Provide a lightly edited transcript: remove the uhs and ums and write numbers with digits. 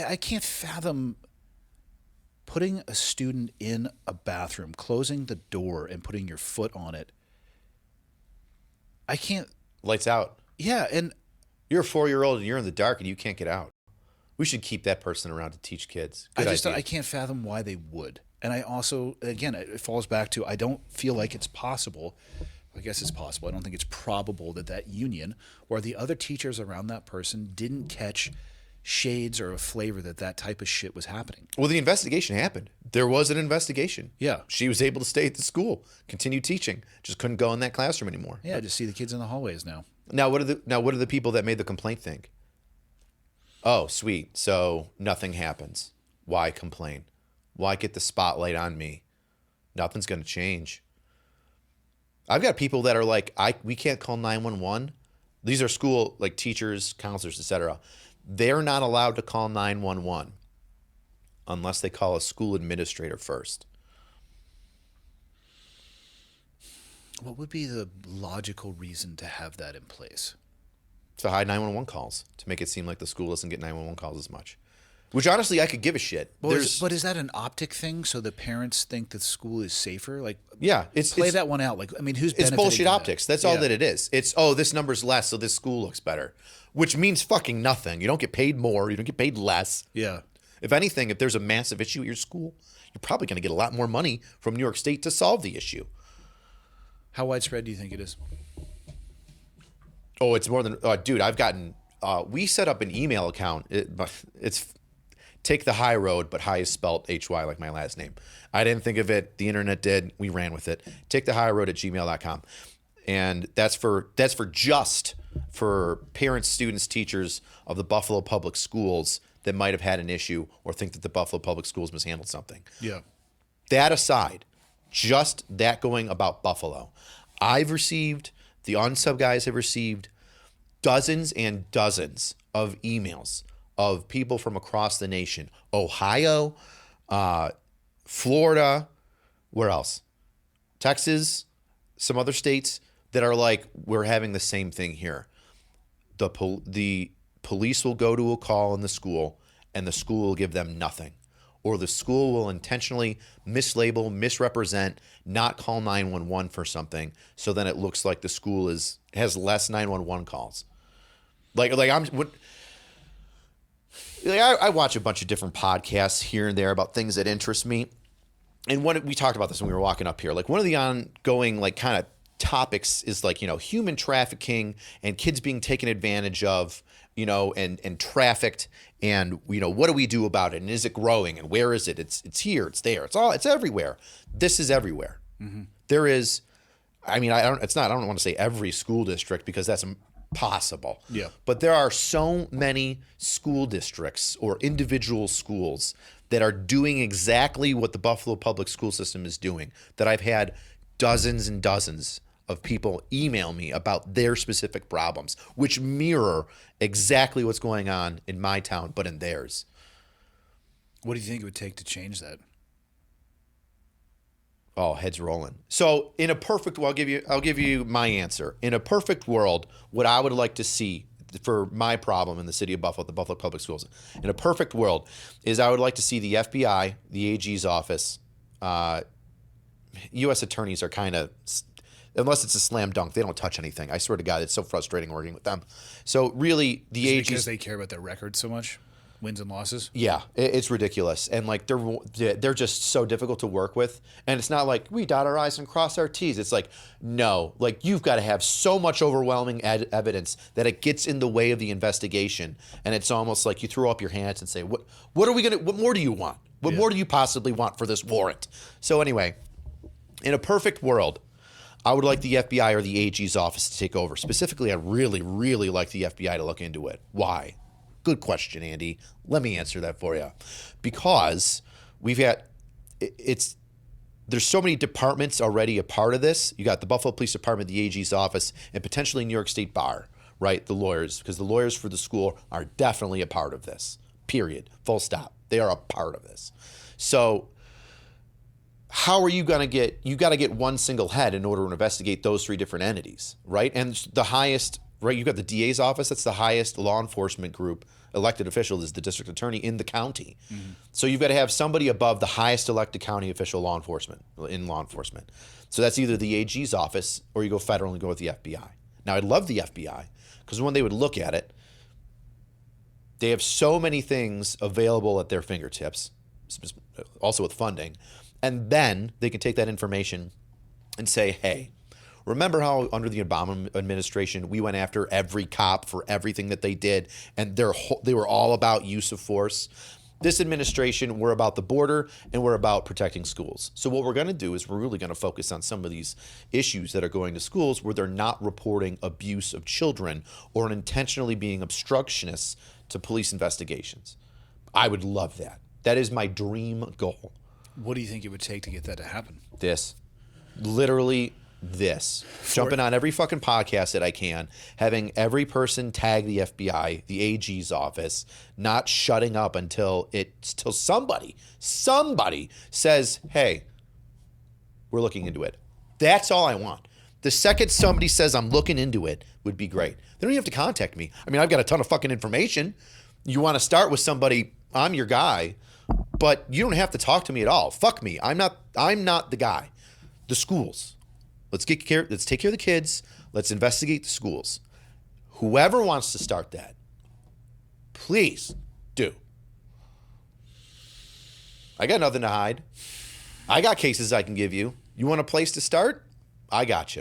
I can't fathom putting a student in a bathroom, closing the door, and putting your foot on it. I can't. Lights out. Yeah, and You're a 4-year-old and you're in the dark and you can't get out. We should keep that person around to teach kids. Good idea. I can't fathom why they would. And I also, again, it falls back to I don't feel like it's possible. I guess it's possible. I don't think it's probable that that union or the other teachers around that person didn't catch shades or a flavor that that type of shit was happening. Well, the investigation happened. There was an investigation. Yeah. She was able to stay at the school, continue teaching, just couldn't go in that classroom anymore. Yeah, just see the kids in the hallways now. Now, what do the people that made the complaint think? Oh, sweet. So nothing happens. Why complain? Why get the spotlight on me? Nothing's going to change. I've got people that are like, we can't call 911. These are school, like teachers, counselors, etc. They're not allowed to call 911 unless they call a school administrator first. What would be the logical reason to have that in place? To hide 911 calls, to make it seem like the school doesn't get 911 calls as much. Which honestly, I could give a shit. But is that an optic thing? So the parents think that school is safer? Like, yeah, play that one out. Like, I mean, who's it's bullshit optics. That's all Yeah. that it is. It's, oh, this number's less, so this school looks better, which means fucking nothing. You don't get paid more. You don't get paid less. Yeah. If anything, if there's a massive issue at your school, you're probably going to get a lot more money from New York State to solve the issue. How widespread do you think it is? Oh, it's more than, dude, I've gotten, we set up an email account. It's take the high road, but high is spelled H-Y like my last name. I didn't think of it. The internet did. We ran with it. Take the high road at gmail.com. And that's for parents, students, teachers of the Buffalo Public Schools that might have had an issue or think that the Buffalo Public Schools mishandled something. Yeah. That aside, just that going about Buffalo, I've received, the unsub guys have received dozens and dozens of emails of people from across the nation, Ohio, Florida, where else? Texas, some other states that are like, we're having the same thing here. The police will go to a call in the school and the school will give them nothing. Or the school will intentionally mislabel, misrepresent, not call 911 for something, so then it looks like the school has less 911 calls. I watch a bunch of different podcasts here and there about things that interest me. And we talked about this when we were walking up here. Like one of the ongoing like kind of topics is like, human trafficking and kids being taken advantage of, and trafficked, and what do we do about it? And is it growing? And where is it? It's here, it's there, it's everywhere. This is everywhere. Mm-hmm. There is, I don't want to say every school district because that's impossible. Yeah. But there are so many school districts or individual schools that are doing exactly what the Buffalo public school system is doing, that I've had dozens and dozens of people email me about their specific problems, which mirror exactly what's going on in my town, but in theirs. What do you think it would take to change that? Oh, heads rolling. So in a perfect, I'll give you my answer. In a perfect world, what I would like to see for my problem in the city of Buffalo, the Buffalo Public Schools, in a perfect world, is I would like to see the FBI, the AG's office, U.S. attorneys are kind of, unless it's a slam dunk, they don't touch anything. I swear to God, it's so frustrating working with them. So really, the AG's, because they care about their record so much, wins and losses. Yeah, it's ridiculous, and like they're just so difficult to work with. And it's not like we dot our I's and cross our T's. It's like, no, like you've got to have so much overwhelming evidence that it gets in the way of the investigation, and it's almost like you throw up your hands and say, what more do you want? What more do you possibly want for this warrant? So anyway, in a perfect world, I would like the FBI or the AG's office to take over. Specifically, I'd really, really like the FBI to look into it. Why? Good question, Andy. Let me answer that for you. Because there's so many departments already a part of this. You got the Buffalo Police Department, the AG's office, and potentially New York State Bar, right? The lawyers, because the lawyers for the school are definitely a part of this. Period. Full stop. They are a part of this. So how are you going to you got to get one single head in order to investigate those three different entities, right? And the highest, right, you've got the DA's office, that's the highest law enforcement group elected official is the district attorney in the county. So you've got to have somebody above the highest elected county official in law enforcement. So that's either the AG's office or you go federal and go with the FBI. Now, I'd love the FBI because when they would look at it, they have so many things available at their fingertips, also with funding, and then they can take that information and say, hey, remember how under the Obama administration we went after every cop for everything that they did, and they were all about use of force? This administration, we're about the border and we're about protecting schools. So what we're going to do is we're really going to focus on some of these issues that are going to schools where they're not reporting abuse of children or intentionally being obstructionists to police investigations. I would love that. That is my dream goal. What do you think it would take to get that to happen? This. Literally this. Jumping on every fucking podcast that I can, having every person tag the FBI, the AG's office, not shutting up until somebody says, hey, we're looking into it. That's all I want. The second somebody says I'm looking into it would be great. They don't even have to contact me. I mean, I've got a ton of fucking information. You want to start with somebody, I'm your guy, but you don't have to talk to me at all. Fuck me. I'm not the guy. The schools. Let's take care of the kids. Let's investigate the schools. Whoever wants to start that, please do. I got nothing to hide. I got cases I can give you. You want a place to start? I got you.